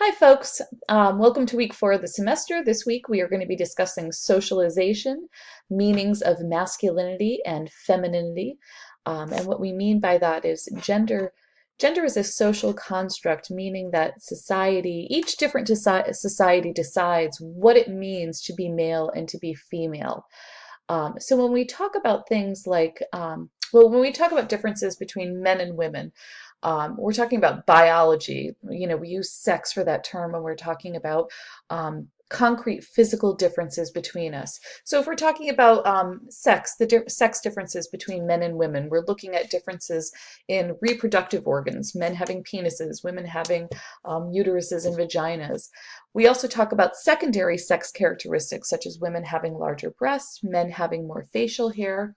Hi folks, welcome to week 4 of the semester. This week we are going to be discussing socialization, meanings of masculinity and femininity. And what we mean by that is gender. Gender is a social construct, meaning that each different society decides what it means to be male and to be female. So when we talk about things like, when we talk about differences between men and women, we're talking about biology. You know, we use sex for that term when we're talking about concrete physical differences between us. So if we're talking about sex, sex differences between men and women, we're looking at differences in reproductive organs, men having penises, women having uteruses and vaginas. We also talk about secondary sex characteristics, such as women having larger breasts, men having more facial hair.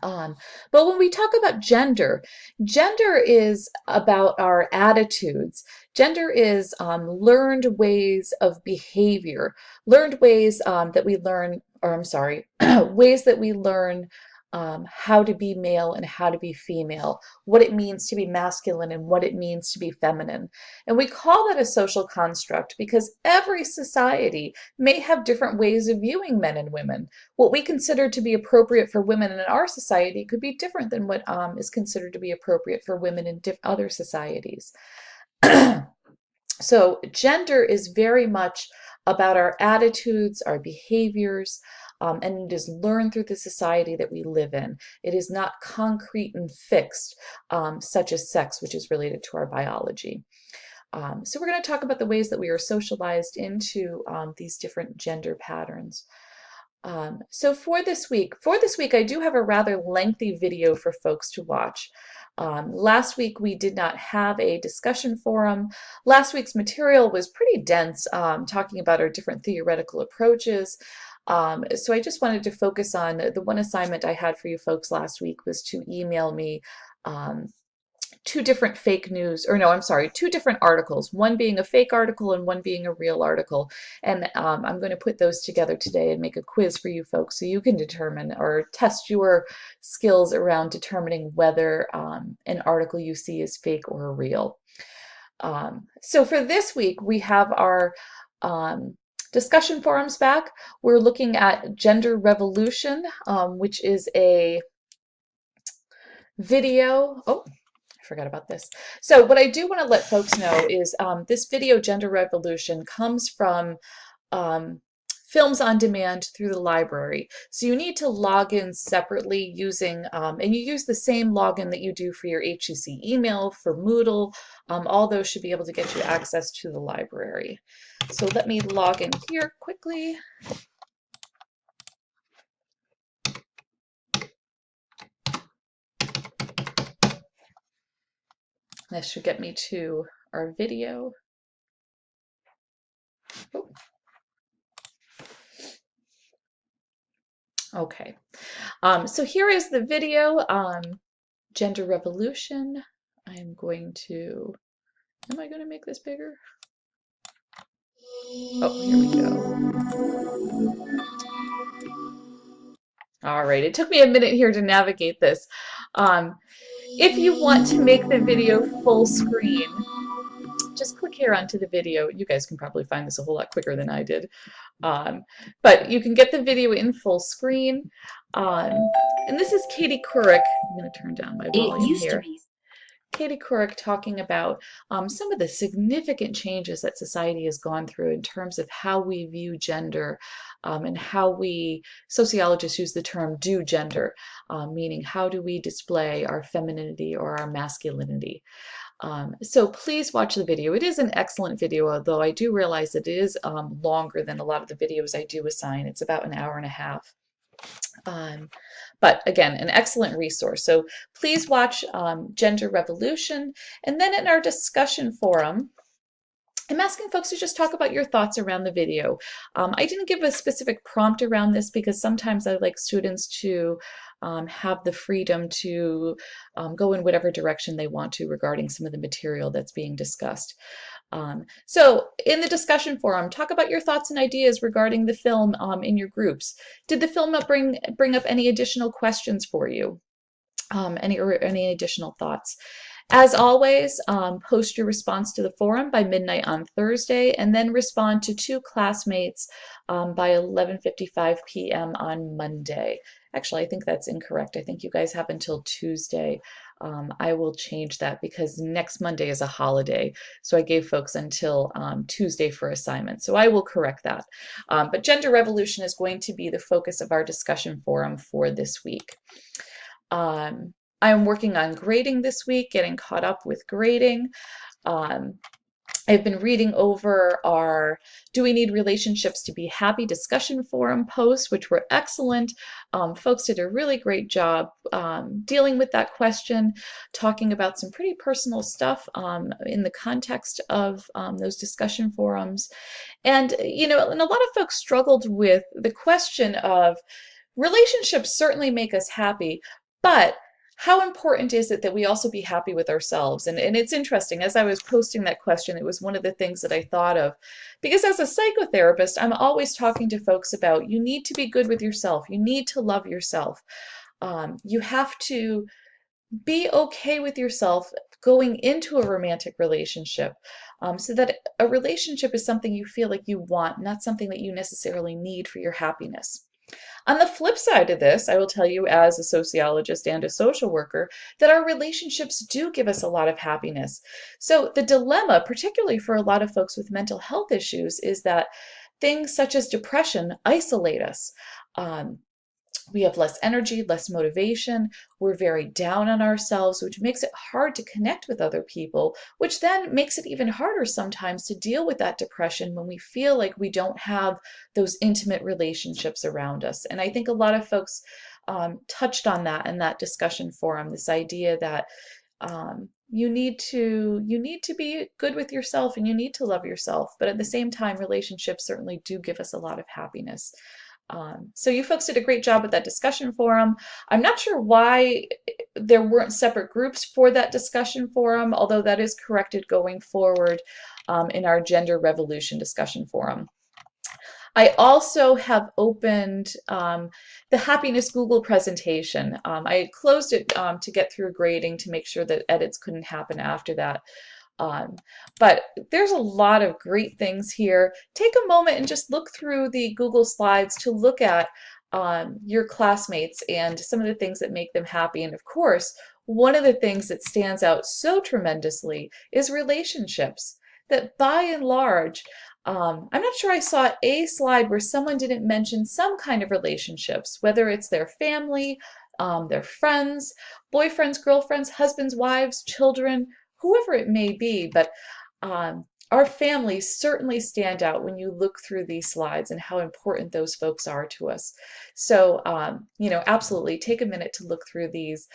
Um, but when we talk about gender, gender is about our attitudes. Gender is learned ways of behavior, learned ways that we learn, or I'm sorry, ways that we learn how to be male and how to be female, what it means to be masculine and what it means to be feminine. And we call that a social construct because every society may have different ways of viewing men and women. What we consider to be appropriate for women in our society could be different than what is considered to be appropriate for women in other societies. So gender is very much about our attitudes, our behaviors, and it is learned through the society that we live in. It is not concrete and fixed, such as sex, which is related to our biology. So we're going to talk about the ways that we are socialized into these different gender patterns. So for this week, I do have a rather lengthy video for folks to watch. Last week we did not have a discussion forum. Last week's material was pretty dense, talking about our different theoretical approaches. So I just wanted to focus on the one assignment I had for you folks last week was to email me two different fake news, or no, I'm sorry, two different articles, one being a fake article and one being a real article. And I'm going to put those together today and make a quiz for you folks so you can determine or test your skills around determining whether an article you see is fake or real. So for this week, we have our discussion forums back. We're looking at Gender Revolution, which is a video. Oh, forgot about this. So what I do want to let folks know is this video, Gender Revolution, comes from Films on Demand through the library. So you need to log in separately using, and you use the same login that you do for your HCC email, for Moodle. All those should be able to get you access to the library. So let me log in here quickly. This should get me to our video. Oh. Okay, so here is the video, Gender Revolution. I'm going to, am I going to make this bigger? Oh, here we go. All right, it took me a minute here to navigate this. If you want to make the video full screen, just click here onto the video. You guys can probably find this a whole lot quicker than I did. But you can get the video in full screen. And this is Katie Couric. I'm going to turn down my volume here. Katie Couric talking about some of the significant changes that society has gone through in terms of how we view gender and how we, sociologists use the term do gender, meaning how do we display our femininity or our masculinity. So please watch the video. It is an excellent video, although I do realize that it is longer than a lot of the videos I do assign. It's about an hour and a half. But again, an excellent resource. So please watch Gender Revolution. And then in our discussion forum, I'm asking folks to just talk about your thoughts around the video. I didn't give a specific prompt around this because sometimes I like students to have the freedom to go in whatever direction they want to regarding some of the material that's being discussed. So in the discussion forum, talk about your thoughts and ideas regarding the film in your groups. Did the film bring up any additional questions for you? Any additional thoughts? As always, post your response to the forum by midnight on Thursday, and then respond to two classmates by 11:55 p.m. on Monday. Actually, I think that's incorrect. I think you guys have until Tuesday. I will change that because next Monday is a holiday. So I gave folks until Tuesday for assignments. So I will correct that. But gender revolution is going to be the focus of our discussion forum for this week. I'm working on grading this week, getting caught up with grading. Um, I've been reading over our Do We Need Relationships to Be Happy discussion forum posts, which were excellent. Folks did a really great job dealing with that question, talking about some pretty personal stuff in the context of those discussion forums. And, and a lot of folks struggled with the question of relationships certainly make us happy, but how important is it that we also be happy with ourselves? And it's interesting, as I was posting that question, it was one of the things that I thought of. Because as a psychotherapist, I'm always talking to folks about you need to be good with yourself. You need to love yourself. You have to be okay with yourself going into a romantic relationship, so that a relationship is something you feel like you want, not something that you necessarily need for your happiness. On the flip side of this, I will tell you as a sociologist and a social worker that our relationships do give us a lot of happiness. So the dilemma, particularly for a lot of folks with mental health issues, is that things such as depression isolate us. Um, we have less energy, less motivation. We're very down on ourselves, which makes it hard to connect with other people, which then makes it even harder sometimes to deal with that depression when we feel like we don't have those intimate relationships around us. And I think a lot of folks touched on that in that discussion forum, this idea that you need to be good with yourself and you need to love yourself, but at the same time, relationships certainly do give us a lot of happiness. So you folks did a great job with that discussion forum. I'm not sure why there weren't separate groups for that discussion forum, although that is corrected going forward in our gender revolution discussion forum. I also have opened the Happiness Google presentation. I closed it to get through grading to make sure that edits couldn't happen after that. Um, but there's a lot of great things here. Take a moment and just look through the Google Slides to look at your classmates and some of the things that make them happy. And of course, one of the things that stands out so tremendously is relationships. That by and large, I'm not sure I saw a slide where someone didn't mention some kind of relationships, whether it's their family, their friends, boyfriends, girlfriends, husbands, wives, children, whoever it may be, but our families certainly stand out when you look through these slides and how important those folks are to us. So, absolutely take a minute to look through these,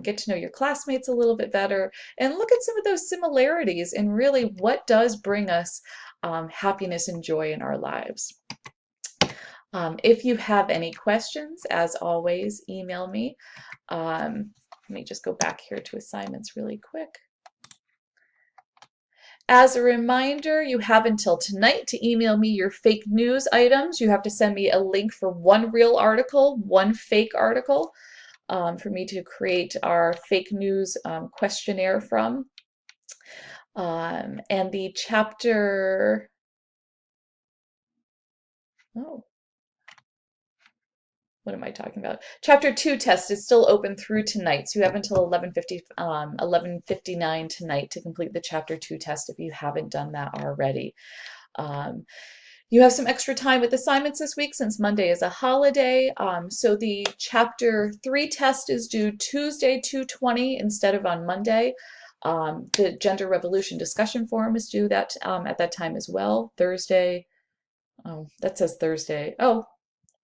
get to know your classmates a little bit better, and look at some of those similarities and really what does bring us happiness and joy in our lives. If you have any questions, as always, email me. Let me just go back here to assignments really quick. As a reminder, you have until tonight to email me your fake news items. You have to send me a link for one real article, one fake article, for me to create our fake news questionnaire from. And the chapter, oh, what am I talking about? Chapter 2 test is still open through tonight, so you have until 11:59 tonight to complete the Chapter 2 test if you haven't done that already. You have some extra time with assignments this week since Monday is a holiday. So the Chapter 3 test is due Tuesday, 2/20 instead of on Monday. The Gender Revolution discussion forum is due at that time as well. Thursday. Oh, that says Thursday. Oh,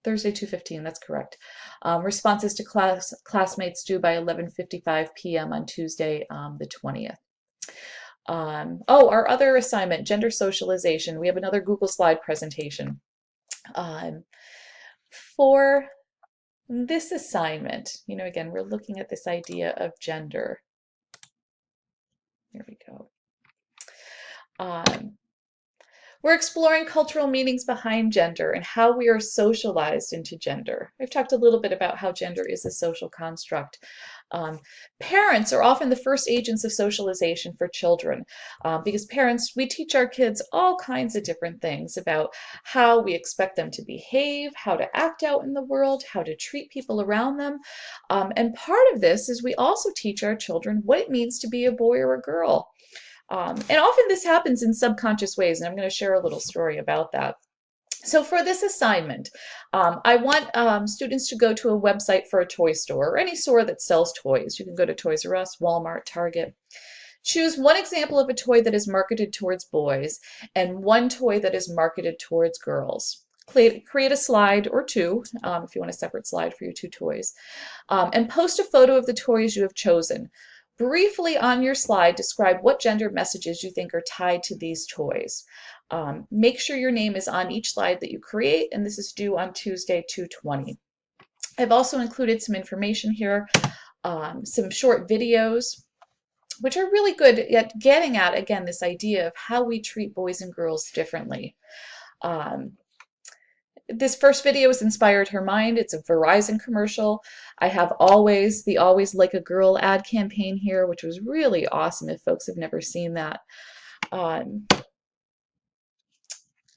Thursday, 2:15, that's correct. Responses to classmates due by 11:55 p.m. on Tuesday, the 20th. Our other assignment, gender socialization. We have another Google slide presentation. For this assignment, again, we're looking at this idea of gender. Here we go. We're exploring cultural meanings behind gender and how we are socialized into gender. I've talked a little bit about how gender is a social construct. Um, Parents are often the first agents of socialization for children because parents, we teach our kids all kinds of different things about how we expect them to behave, how to act out in the world, how to treat people around them. And part of this is we also teach our children what it means to be a boy or a girl. And often this happens in subconscious ways, and I'm going to share a little story about that. So for this assignment, I want students to go to a website for a toy store or any store that sells toys. You can go to Toys R Us, Walmart, Target. Choose one example of a toy that is marketed towards boys and one toy that is marketed towards girls. Create a slide or two, if you want a separate slide for your two toys, and post a photo of the toys you have chosen. Briefly on your slide, describe what gender messages you think are tied to these toys. Make sure your name is on each slide that you create, and this is due on Tuesday, 2/20. I've also included some information here, some short videos, which are really good at getting at, again, this idea of how we treat boys and girls differently. This first video has inspired her mind. It's a Verizon commercial. I have the Always Like a Girl ad campaign here, which was really awesome if folks have never seen that.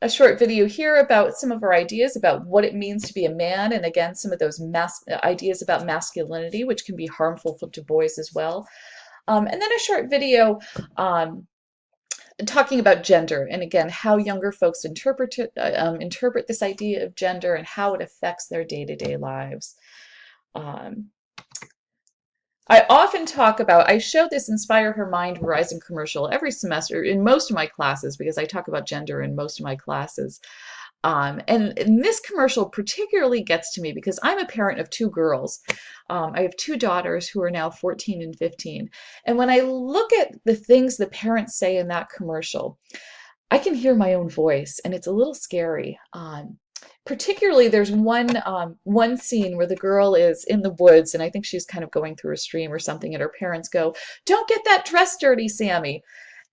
A short video here about some of our ideas about what it means to be a man, and again, some of those ideas about masculinity, which can be harmful to boys as well. And then a short video talking about gender, and again, how younger folks interpret this idea of gender and how it affects their day-to-day lives. I often talk about, I show this Inspire Her Mind Verizon commercial every semester in most of my classes because I talk about gender in most of my classes. And this commercial particularly gets to me because I'm a parent of two girls. I have two daughters who are now 14 and 15. And when I look at the things the parents say in that commercial, I can hear my own voice, and it's a little scary. Particularly, there's one scene where the girl is in the woods, and I think she's kind of going through a stream or something, and her parents go, "Don't get that dress dirty, Sammy."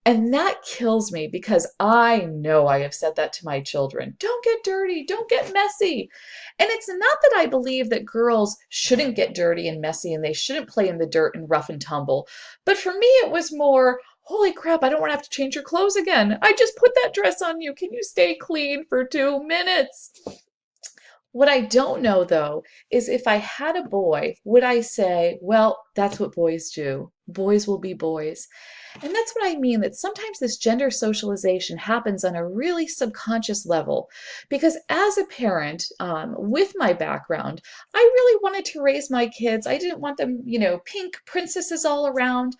And that kills me because I know I have said that to my children. Don't get dirty, don't get messy. And it's not that I believe that girls shouldn't get dirty and messy and they shouldn't play in the dirt and rough and tumble. But for me, it was more, holy crap, I don't want to have to change your clothes again. I just put that dress on you. Can you stay clean for 2 minutes? What I don't know, though, is if I had a boy, would I say, well, that's what boys do. Boys will be boys. And that's what I mean, that sometimes this gender socialization happens on a really subconscious level. Because as a parent, with my background, I really wanted to raise my kids. I didn't want them, pink princesses all around.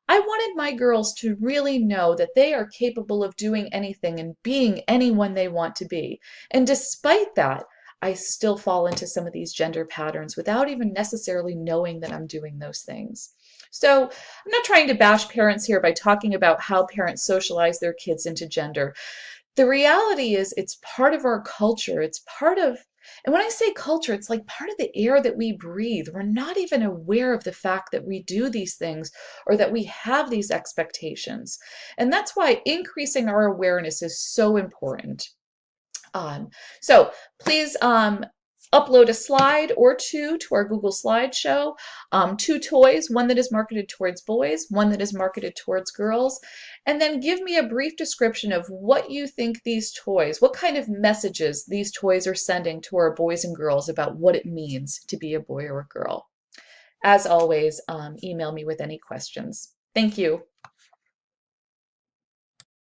I wanted my girls to really know that they are capable of doing anything and being anyone they want to be. And despite that, I still fall into some of these gender patterns without even necessarily knowing that I'm doing those things. So I'm not trying to bash parents here by talking about how parents socialize their kids into gender. The reality is it's part of our culture. It's part of, and when I say culture, it's like part of the air that we breathe. We're not even aware of the fact that we do these things or that we have these expectations. And that's why increasing our awareness is so important. So please upload a slide or two to our Google Slideshow. Two toys, one that is marketed towards boys, one that is marketed towards girls, and then give me a brief description of what you think these toys, what kind of messages these toys are sending to our boys and girls about what it means to be a boy or a girl. As always, email me with any questions. Thank you.